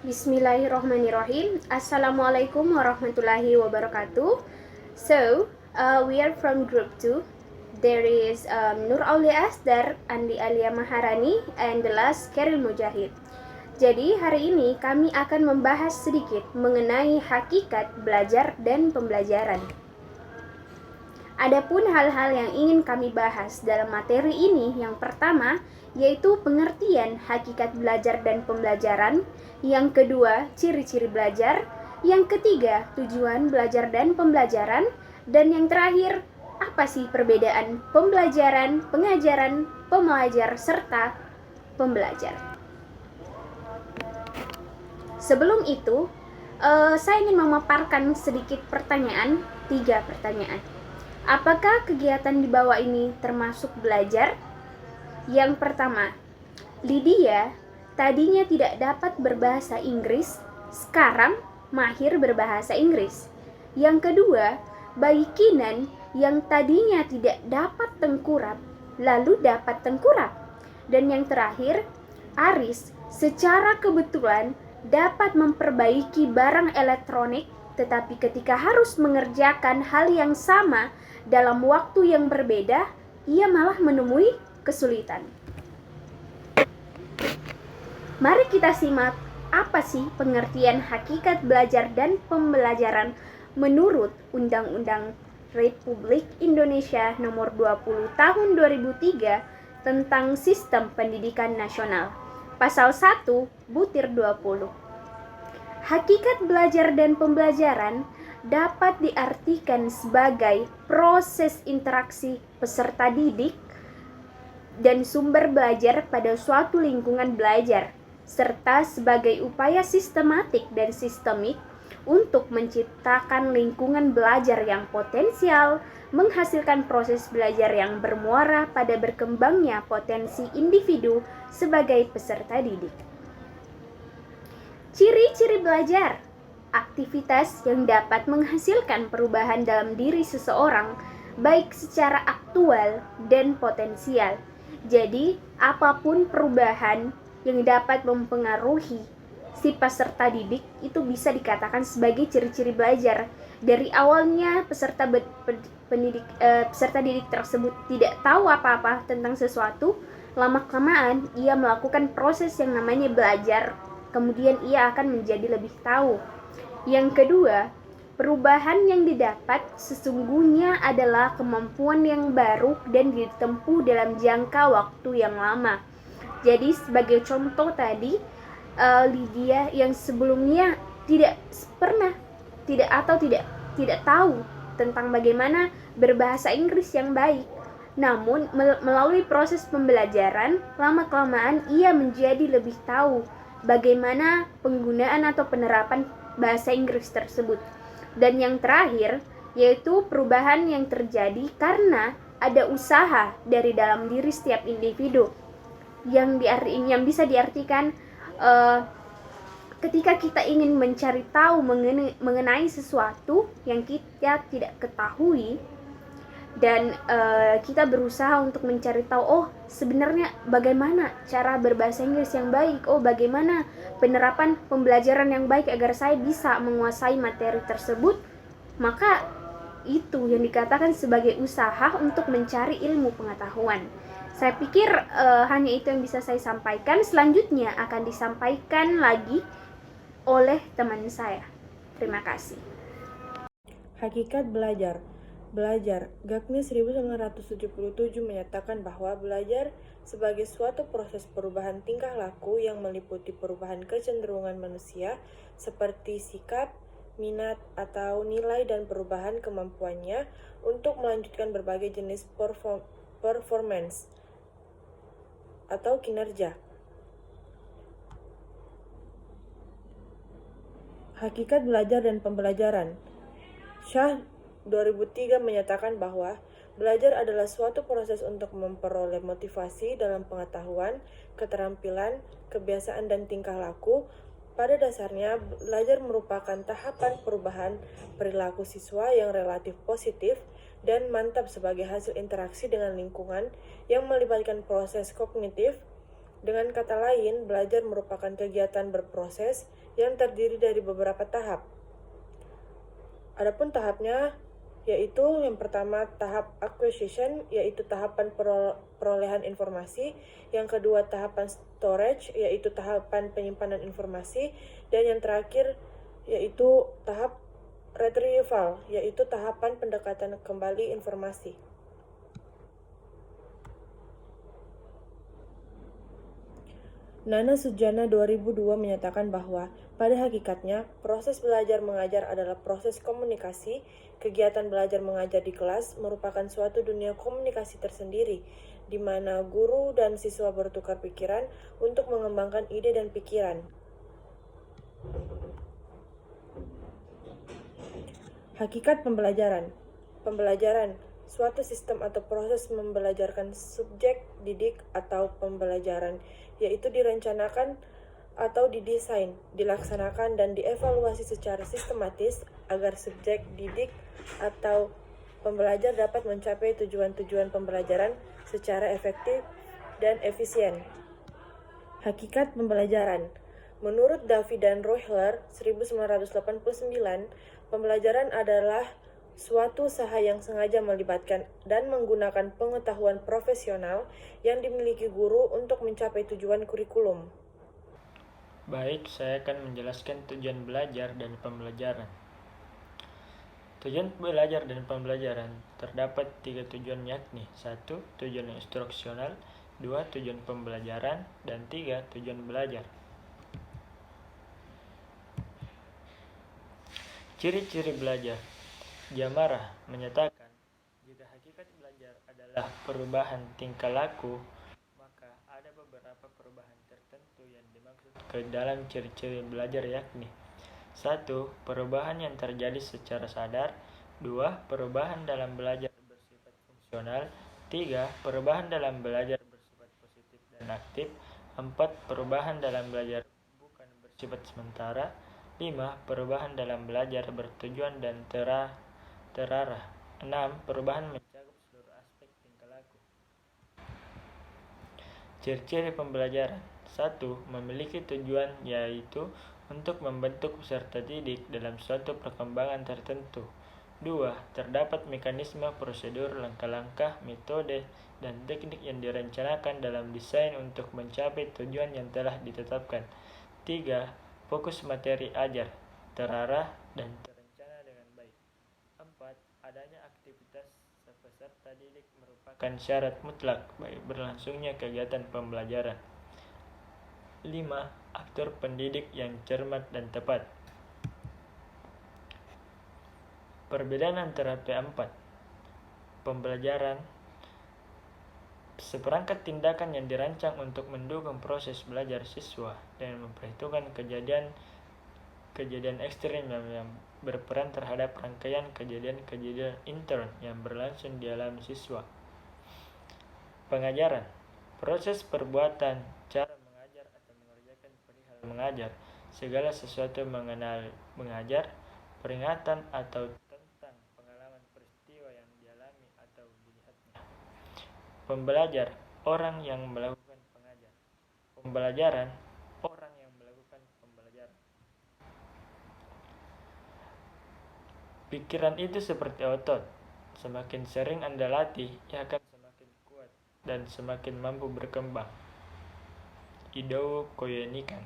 Bismillahirrahmanirrahim. Assalamualaikum warahmatullahi wabarakatuh. So, we are from group 2. There is Nur Aulia Asdar, Andi Alia Maharani, and the last Keril Mujahid. Jadi hari ini kami akan membahas sedikit mengenai hakikat belajar dan pembelajaran. Adapun hal-hal yang ingin kami bahas dalam materi ini, yang pertama yaitu pengertian hakikat belajar dan pembelajaran, yang kedua ciri-ciri belajar, yang ketiga tujuan belajar dan pembelajaran, dan yang terakhir apa sih perbedaan pembelajaran, pengajaran, pembelajar, serta pembelajar. Sebelum itu, saya ingin memaparkan sedikit pertanyaan, 3 pertanyaan. Apakah kegiatan di bawah ini termasuk belajar? Yang pertama, Lydia tadinya tidak dapat berbahasa Inggris, sekarang mahir berbahasa Inggris. Yang kedua, bayi Kinan yang tadinya tidak dapat tengkurap, lalu dapat tengkurap. Dan yang terakhir, Aris secara kebetulan dapat memperbaiki barang elektronik, tetapi ketika harus mengerjakan hal yang sama dalam waktu yang berbeda, ia malah menemui kesulitan. Mari kita simak apa sih pengertian hakikat belajar dan pembelajaran menurut Undang-Undang Republik Indonesia Nomor 20 Tahun 2003 tentang Sistem Pendidikan Nasional. Pasal 1 butir 20. Hakikat belajar dan pembelajaran dapat diartikan sebagai proses interaksi peserta didik dan sumber belajar pada suatu lingkungan belajar, serta sebagai upaya sistematik dan sistemik untuk menciptakan lingkungan belajar yang potensial, menghasilkan proses belajar yang bermuara pada berkembangnya potensi individu sebagai peserta didik. Ciri-ciri belajar: aktivitas yang dapat menghasilkan perubahan dalam diri seseorang, baik secara aktual dan potensial. Jadi, apapun perubahan yang dapat mempengaruhi si peserta didik itu bisa dikatakan sebagai ciri-ciri belajar. Dari awalnya peserta didik tersebut tidak tahu apa-apa tentang sesuatu, lama-kelamaan ia melakukan proses yang namanya belajar, kemudian ia akan menjadi lebih tahu. Yang kedua, perubahan yang didapat sesungguhnya adalah kemampuan yang baru dan ditempuh dalam jangka waktu yang lama. Jadi sebagai contoh tadi, Lydia yang sebelumnya tidak tahu tentang bagaimana berbahasa Inggris yang baik. Namun melalui proses pembelajaran, lama-kelamaan ia menjadi lebih tahu bagaimana penggunaan atau penerapan bahasa Inggris tersebut. Dan yang terakhir, yaitu perubahan yang terjadi karena ada usaha dari dalam diri setiap individu, yang bisa diartikan ketika kita ingin mencari tahu mengenai sesuatu yang kita tidak ketahui, dan kita berusaha untuk mencari tahu, sebenarnya bagaimana cara berbahasa Inggris yang baik, bagaimana penerapan pembelajaran yang baik agar saya bisa menguasai materi tersebut, maka itu yang dikatakan sebagai usaha untuk mencari ilmu pengetahuan. Saya pikir hanya itu yang bisa saya sampaikan. Selanjutnya akan disampaikan lagi oleh teman saya. Terima kasih. Hakikat belajar. Gakni 1977 menyatakan bahwa belajar sebagai suatu proses perubahan tingkah laku yang meliputi perubahan kecenderungan manusia seperti sikap, minat, atau nilai, dan perubahan kemampuannya untuk melanjutkan berbagai jenis performance atau kinerja. Hakikat belajar dan pembelajaran. Shah 2003 menyatakan bahwa belajar adalah suatu proses untuk memperoleh motivasi dalam pengetahuan, keterampilan, kebiasaan, dan tingkah laku. Pada dasarnya, belajar merupakan tahapan perubahan perilaku siswa yang relatif positif dan mantap sebagai hasil interaksi dengan lingkungan yang melibatkan proses kognitif. Dengan kata lain, belajar merupakan kegiatan berproses yang terdiri dari beberapa tahap. Adapun tahapnya yaitu yang pertama tahap acquisition, yaitu tahapan perolehan informasi. Yang kedua tahapan storage, yaitu tahapan penyimpanan informasi. Dan yang terakhir yaitu tahap retrieval, yaitu tahapan pendekatan kembali informasi. Nana Sujana 2002 menyatakan bahwa pada hakikatnya proses belajar mengajar adalah proses komunikasi. Kegiatan belajar mengajar di kelas merupakan suatu dunia komunikasi tersendiri di mana guru dan siswa bertukar pikiran untuk mengembangkan ide dan pikiran. Hakikat pembelajaran. Pembelajaran suatu sistem atau proses membelajarkan subjek didik atau pembelajaran, yaitu direncanakan atau didesain, dilaksanakan, dan dievaluasi secara sistematis agar subjek didik atau pembelajar dapat mencapai tujuan-tujuan pembelajaran secara efektif dan efisien. Hakikat pembelajaran. Menurut Davy dan Rohler 1989, pembelajaran adalah suatu usaha yang sengaja melibatkan dan menggunakan pengetahuan profesional yang dimiliki guru untuk mencapai tujuan kurikulum. Baik, saya akan menjelaskan tujuan belajar dan pembelajaran. Tujuan belajar dan pembelajaran terdapat 3 tujuan, yakni 1. Tujuan instruksional, 2. Tujuan pembelajaran, dan 3. Tujuan belajar. Ciri-ciri belajar. Jamara menyatakan, jika hakikat belajar adalah perubahan tingkah laku, maka ada beberapa perubahan tertentu yang dimaksud ke dalam ciri-ciri belajar, yakni 1. Perubahan yang terjadi secara sadar. 2. Perubahan dalam belajar bersifat fungsional. 3. Perubahan dalam belajar bersifat positif dan aktif. 4. Perubahan dalam belajar bukan bersifat sementara. 5. Perubahan dalam belajar bertujuan dan terarah. 6. Perubahan mencakup seluruh aspek tingkah laku. Ciri-ciri pembelajaran. 1. Memiliki tujuan, yaitu untuk membentuk peserta didik dalam suatu perkembangan tertentu. 2. Terdapat mekanisme, prosedur, langkah-langkah, metode, dan teknik yang direncanakan dalam desain untuk mencapai tujuan yang telah ditetapkan. 3. Fokus materi ajar, terarah, dan terencana dengan baik. 4. Adanya aktivitas peserta didik merupakan syarat mutlak bagi berlangsungnya kegiatan pembelajaran. 5. Aktor pendidik yang cermat dan tepat. Perbedaan antara P4 pembelajaran. Seperangkat tindakan yang dirancang untuk mendukung proses belajar siswa dan memperhitungkan kejadian ekstrim yang berperan terhadap rangkaian kejadian-kejadian intern yang berlangsung di alam siswa. Pengajaran. Proses perbuatan, cara mengajar atau mengerjakan perihal mengajar, segala sesuatu mengenal mengajar, peringatan atau tentang pengalaman peristiwa yang dialami atau dilihatnya. Pembelajar, orang yang melakukan pengajar. Pembelajaran, orang yang melakukan pembelajaran. Pikiran itu seperti otot. Semakin sering Anda latih, ia akan semakin kuat dan semakin mampu berkembang. Ido Koyenikan.